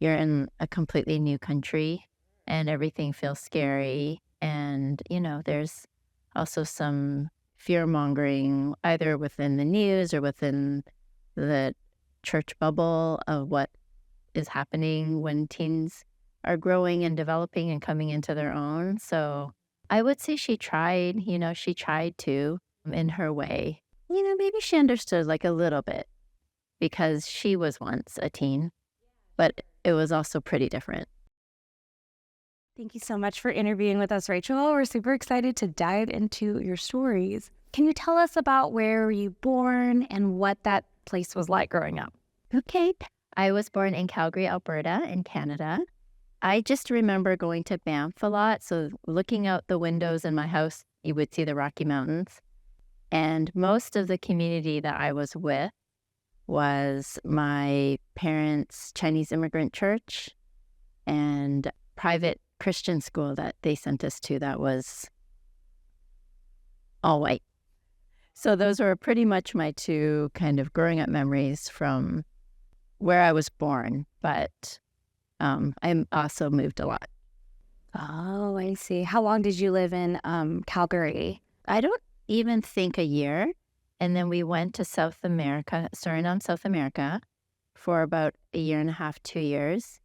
you're in a completely new country and everything feels scary. And, there's also some fear mongering either within the news or within the church bubble of what is happening when teens are growing and developing and coming into their own. So I would say she tried to in her way. Maybe she understood like a little bit because she was once a teen, but it was also pretty different. Thank you so much for interviewing with us, Rachel. We're super excited to dive into your stories. Can you tell us about where you were born and what that place was like growing up? Okay. I was born in Calgary, Alberta, in Canada. I just remember going to Banff a lot. So looking out the windows in my house, you would see the Rocky Mountains. And most of the community that I was with was my parents' Chinese immigrant church and private Christian school that they sent us to that was all white. So those were pretty much my two kind of growing up memories from where I was born. But I also moved a lot. Oh, I see. How long did you live in Calgary? I don't even think a year. And then we went to South America, Suriname, South America, for about a year and a half, 2 years.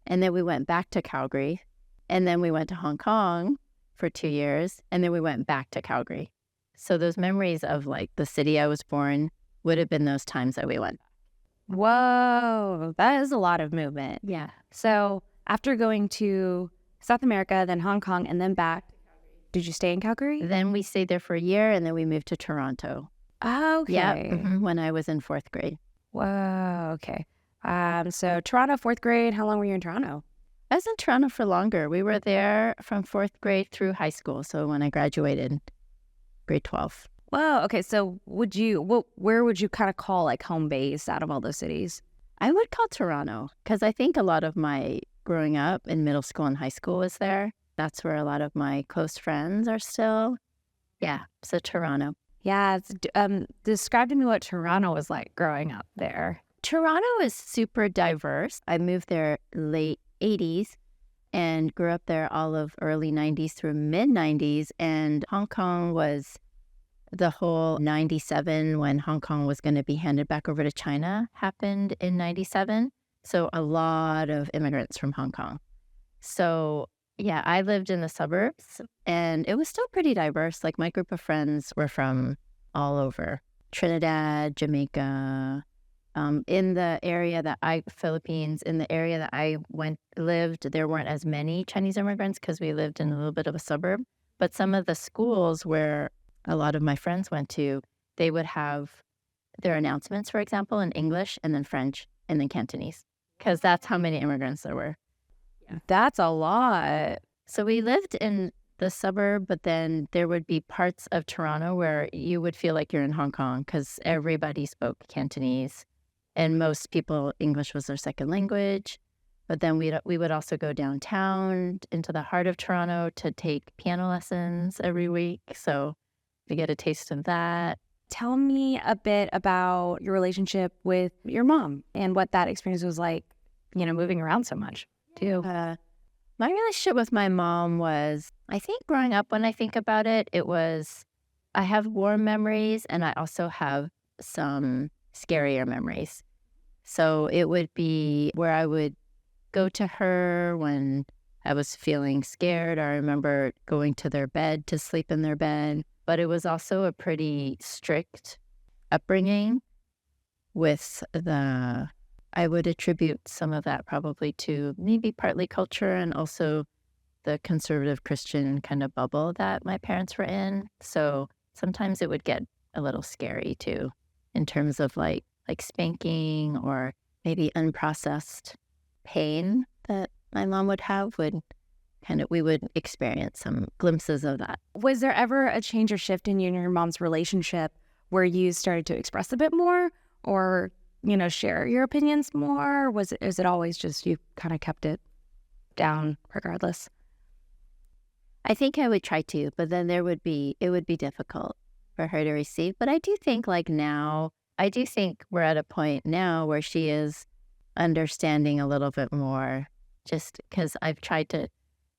And then we went back to Calgary. And then we went to Hong Kong for 2 years. And then we went back to Calgary. So those memories of like the city I was born would have been those times that we went. Whoa, that is a lot of movement. Yeah. So after going to South America, then Hong Kong, and then back, did you stay in Calgary? Then we stayed there for a year, and then we moved to Toronto. Oh, okay. Yeah, when I was in 4th grade. Whoa, okay. So Toronto, 4th grade. How long were you in Toronto? I was in Toronto for longer. We were there from 4th grade through high school. So when I graduated, grade 12. Whoa, okay. So where would you kind of call like home base out of all those cities? I would call Toronto because I think a lot of my growing up in middle school and high school was there. That's where a lot of my close friends are still. Yeah, so Toronto. Yeah, describe to me what Toronto was like growing up there. Toronto is super diverse. I moved there late 80s and grew up there all of early 90s through mid 90s. And Hong Kong was the whole 97 when Hong Kong was going to be handed back over to China happened in 97. So a lot of immigrants from Hong Kong. So yeah, I lived in the suburbs and it was still pretty diverse. Like my group of friends were from all over Trinidad, Jamaica, in the area that Philippines, in the area that I lived, there weren't as many Chinese immigrants because we lived in a little bit of a suburb. But some of the schools where a lot of my friends went to, they would have their announcements, for example, in English and then French and then Cantonese because that's how many immigrants there were. That's a lot. So we lived in the suburb, but then there would be parts of Toronto where you would feel like you're in Hong Kong because everybody spoke Cantonese and most people, English was their second language. But then we would also go downtown into the heart of Toronto to take piano lessons every week. So we get a taste of that. Tell me a bit about your relationship with your mom and what that experience was like, moving around so much. My relationship with my mom was, I think growing up, when I think about it, I have warm memories and I also have some scarier memories. So it would be where I would go to her when I was feeling scared. I remember going to their bed to sleep in their bed, but it was also a pretty strict upbringing with I would attribute some of that probably to maybe partly culture and also the conservative Christian kind of bubble that my parents were in. So sometimes it would get a little scary too, in terms of like spanking or maybe unprocessed pain that my mom would have we would experience some glimpses of that. Was there ever a change or shift in you and your mom's relationship where you started to express a bit more or share your opinions more? Is it always just you kind of kept it down regardless? I think I would try to, but then it would be difficult for her to receive. But I do think we're at a point now where she is understanding a little bit more, just because I've tried to,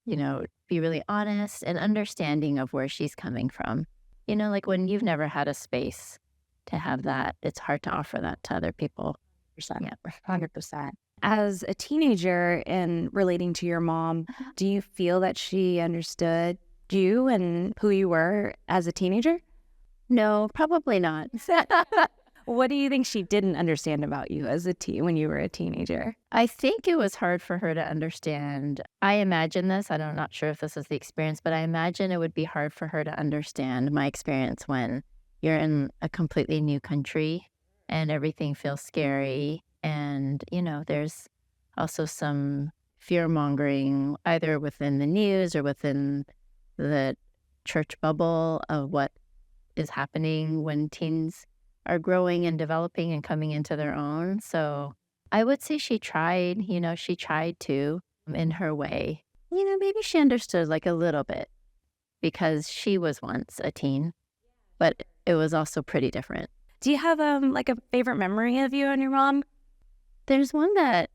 be really honest and understanding of where she's coming from. Like when you've never had a space to have that, it's hard to offer that to other people. Yeah. 100%. As a teenager and relating to your mom, do you feel that she understood you and who you were as a teenager? No, probably not. What do you think she didn't understand about you as when you were a teenager? I think it was hard for her to understand. I imagine this. I'm not sure if this is the experience, but I imagine it would be hard for her to understand my experience when you're in a completely new country and everything feels scary. And, there's also some fear mongering either within the news or within the church bubble of what is happening when teens are growing and developing and coming into their own. So I would say she tried, she tried to in her way. Maybe she understood like a little bit because she was once a teen, but it was also pretty different. Do you have like a favorite memory of you and your mom? There's one that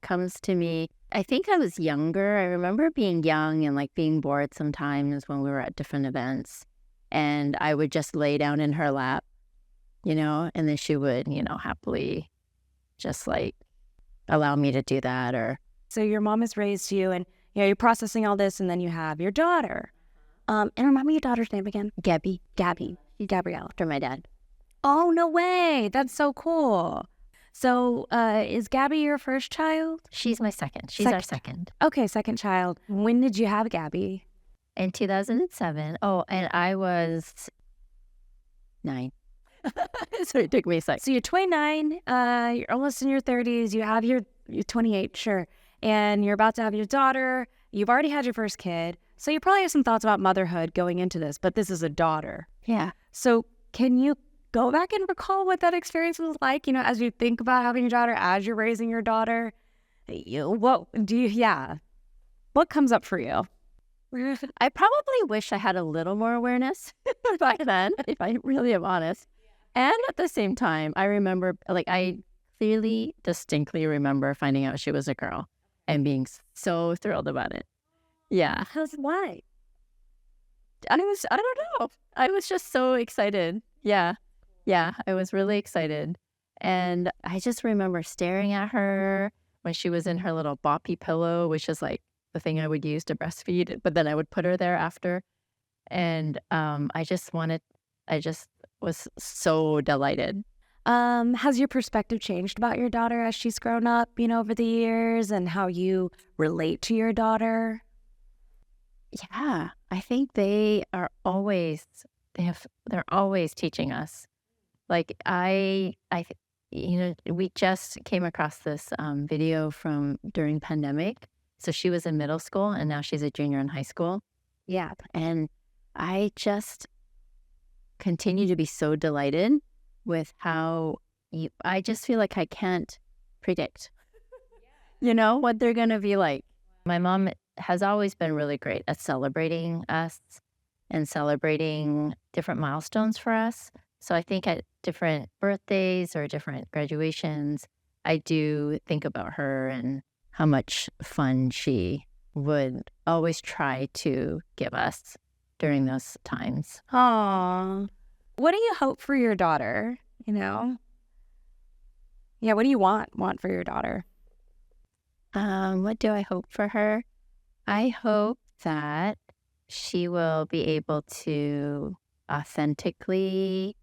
comes to me. I think I was younger. I remember being young and like being bored sometimes when we were at different events. And I would just lay down in her lap, and then she would, happily just like allow me to do that. Or So your mom has raised you and you're processing all this, and then you have your daughter. And remind me your daughter's name again. Gabby, Gabrielle. after my dad. Oh, no way. That's so cool. So is Gabby your first child? She's my second. She's our second. Okay, second child. When did you have Gabby? In 2007. Oh, and I was 9. So it took me a sec. So you're 29, you're almost in your 30s, you're 28, sure, and you're about to have your daughter, you've already had your first kid, so you probably have some thoughts about motherhood going into this, but this is a daughter. Yeah. So can you go back and recall what that experience was like, as you think about having your daughter, as you're raising your daughter? What comes up for you? I probably wish I had a little more awareness back then, if I really am honest. And at the same time, I remember, I clearly, distinctly remember finding out she was a girl and being so thrilled about it. Yeah. Why? I don't know. I was just so excited. Yeah. Yeah. I was really excited. And I just remember staring at her when she was in her little boppy pillow, which is like the thing I would use to breastfeed, but then I would put her there after. And I just was so delighted. Has your perspective changed about your daughter as she's grown up, over the years, and how you relate to your daughter? Yeah, I think they're always teaching us. Like we just came across this video from during pandemic. So she was in middle school and now she's a junior in high school. Yeah. And I just continue to be so delighted with how I just feel like I can't predict, what they're going to be like. My mom has always been really great at celebrating us and celebrating different milestones for us. So I think at different birthdays or different graduations, I do think about her and how much fun she would always try to give us during those times. Aww. What do you hope for your daughter? Yeah, what do you want for your daughter? What do I hope for her? I hope that she will be able to authentically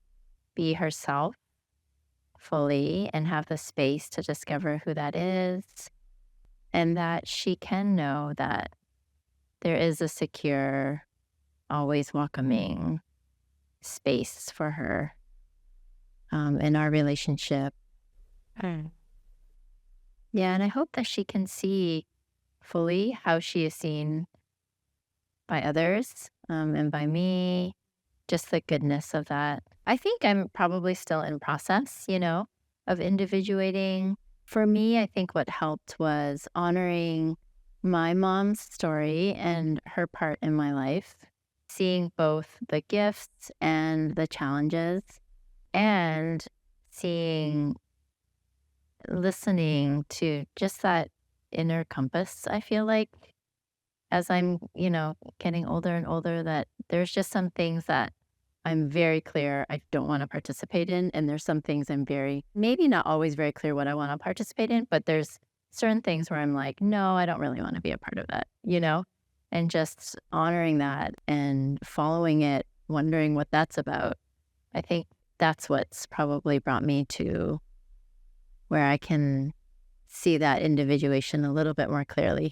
be herself fully and have the space to discover who that is, and that she can know that there is a secure, always welcoming space for her in our relationship. Mm. Yeah, and I hope that she can see fully how she is seen by others and by me, just the goodness of that. I think I'm probably still in process, of individuating. For me, I think what helped was honoring my mom's story and her part in my life, seeing both the gifts and the challenges, and seeing listening to just that inner compass, I feel like, as I'm, getting older and older, that there's just some things that I'm very clear I don't want to participate in. And there's some things I'm maybe not always very clear what I want to participate in, but there's certain things where I'm like, no, I don't really want to be a part of that. And just honoring that and following it, wondering what that's about. I think that's what's probably brought me to where I can see that individuation a little bit more clearly.